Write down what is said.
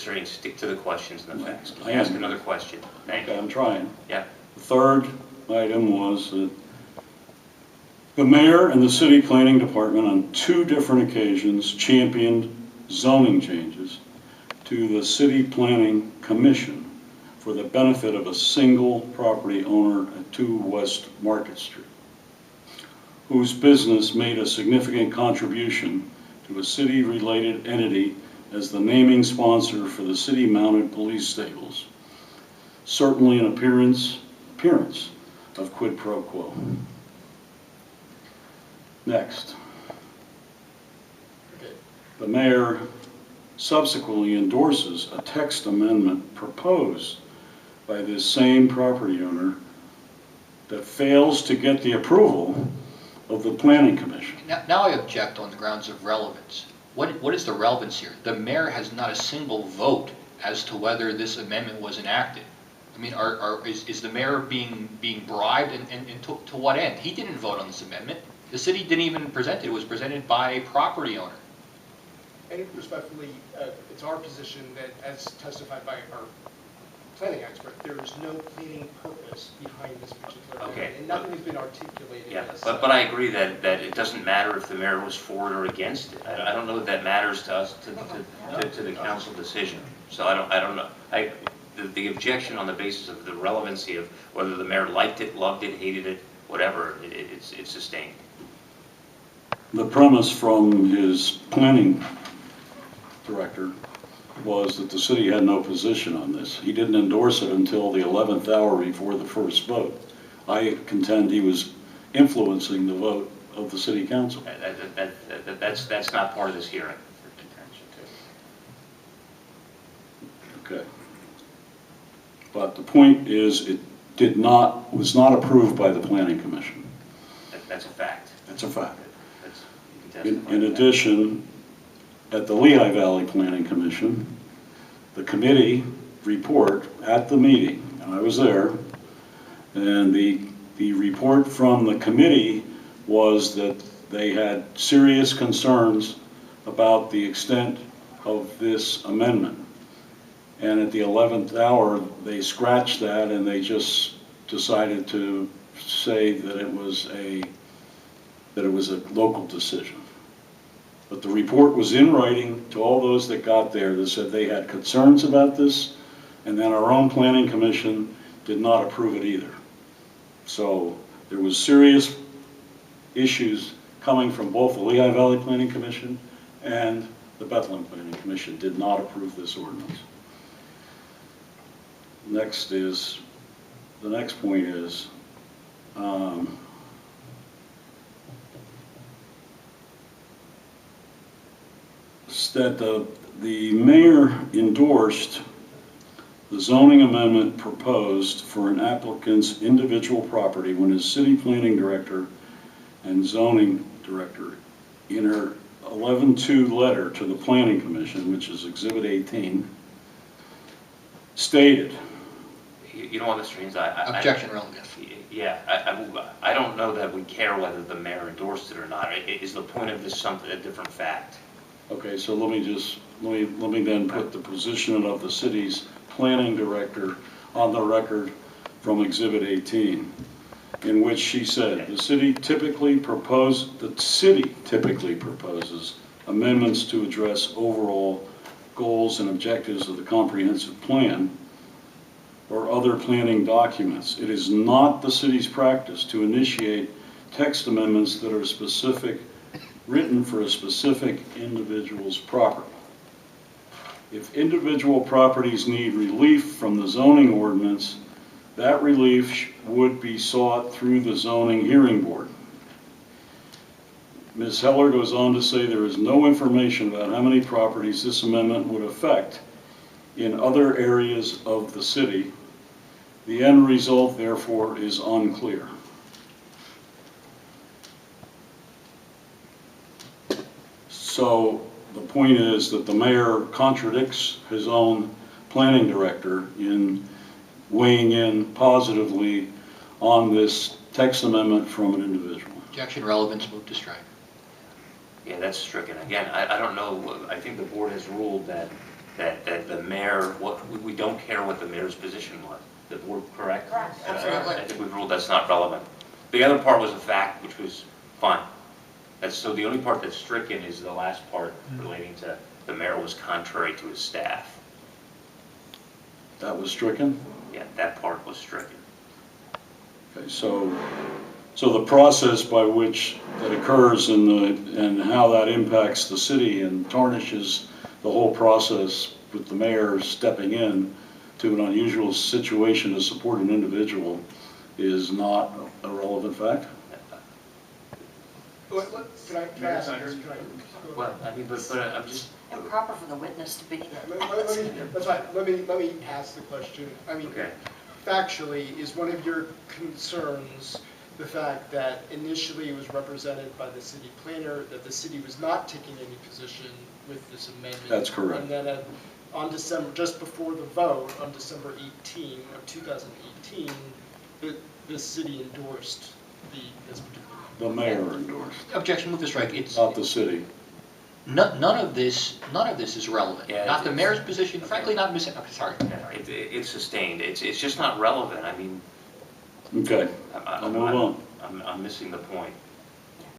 Mr. Haines, stick to the questions and the facts. Can I you ask am. another question? Thank Okay, you. I'm trying. Yeah. The third item was that the mayor and the city planning department on 2 different occasions championed zoning changes to the city planning commission for the benefit of a single property owner at 2 West Market Street, whose business made a significant contribution to a city-related entity as the naming sponsor for the city-mounted police stables. Certainly an appearance of quid pro quo. Next. The mayor subsequently endorses a text amendment proposed by this same property owner that fails to get the approval of the planning commission. Now I object on the grounds of relevance. What is the relevance here? The mayor has not a single vote as to whether this amendment was enacted. I mean, is the mayor being bribed, and to what end? He didn't vote on this amendment. The city didn't even present it. It was presented by a property owner. And respectfully, it's our position that, as testified by our planning expert, there is no planning purpose behind this particular amendment, and nothing has been articulated. Yeah, but I agree that it doesn't matter if the mayor was for it or against it. I don't know that that matters to us, to the council decision. So I don't know. The objection on the basis of the relevancy of whether the mayor liked it, loved it, hated it, whatever, it's sustained. The premise from his planning director was that the city had no position on this. He didn't endorse it until the 11th hour before the first vote. I contend he was influencing the vote of the city council. That's not part of this hearing. Okay. But the point is, it was not approved by the planning commission. That's a fact. That's a fact. In addition, at the Lehigh Valley Planning Commission, the committee report at the meeting, and I was there, and the report from the committee was that they had serious concerns about the extent of this amendment. And at the 11th hour, they scratched that and they just decided to say that it was a local decision. But the report was in writing to all those that got there that said they had concerns about this, and then our own planning commission did not approve it either. So there was serious issues coming from both the Lehigh Valley Planning Commission and the Bethlehem Planning Commission did not approve this ordinance. The next point is, that the mayor endorsed the zoning amendment proposed for an applicant's individual property when his city planning director and zoning director, in her 11-2 letter to the planning commission, which is Exhibit 18, stated. You know what, Mr. Haines, Objection relevant. Yeah, I don't know that we care whether the mayor endorsed it or not. Is the point of this a different fact? Okay, so let me then put the position of the city's planning director on the record from Exhibit 18, in which she said the city typically proposes amendments to address overall goals and objectives of the comprehensive plan or other planning documents. It is not the city's practice to initiate text amendments that are written for a specific individual's property. If individual properties need relief from the zoning ordinance, that relief would be sought through the zoning hearing board. Ms. Heller goes on to say there is no information about how many properties this amendment would affect in other areas of the city. The end result, therefore, is unclear. So the point is that the mayor contradicts his own planning director in weighing in positively on this text amendment from an individual. Objection relevance, move to strike. Yeah, that's stricken. Again, I don't know. I think the board has ruled that that the mayor, we don't care what the mayor's position was. The board, correct? Correct, And absolutely. I think we've ruled that's not relevant. The other part was a fact, which was fine. So the only part that's stricken is the last part relating to the mayor was contrary to his staff. That was stricken? Yeah, that part was stricken. Okay, so the process by which that occurs and how that impacts the city and tarnishes the whole process with the mayor stepping in to an unusual situation to support an individual is not a relevant fact? Can I ask, can I? Well, I mean, but I'm just, Improper for the witness to be. That's fine, let me ask the question. I mean, okay. factually, is one of your concerns the fact that initially it was represented by the city planner, that the city was not taking any position with this amendment? That's correct. And then on December, just before the vote, on December 18 of 2018, the city endorsed this particular. The mayor endorsed, Objection, move to strike. It's, not the city. none of this is relevant. Yeah, Not the it's- mayor's position, frankly, not missing, okay, sorry. Yeah, it's sustained. It's just not relevant. I mean, Okay, I'll move on. I'm missing the point.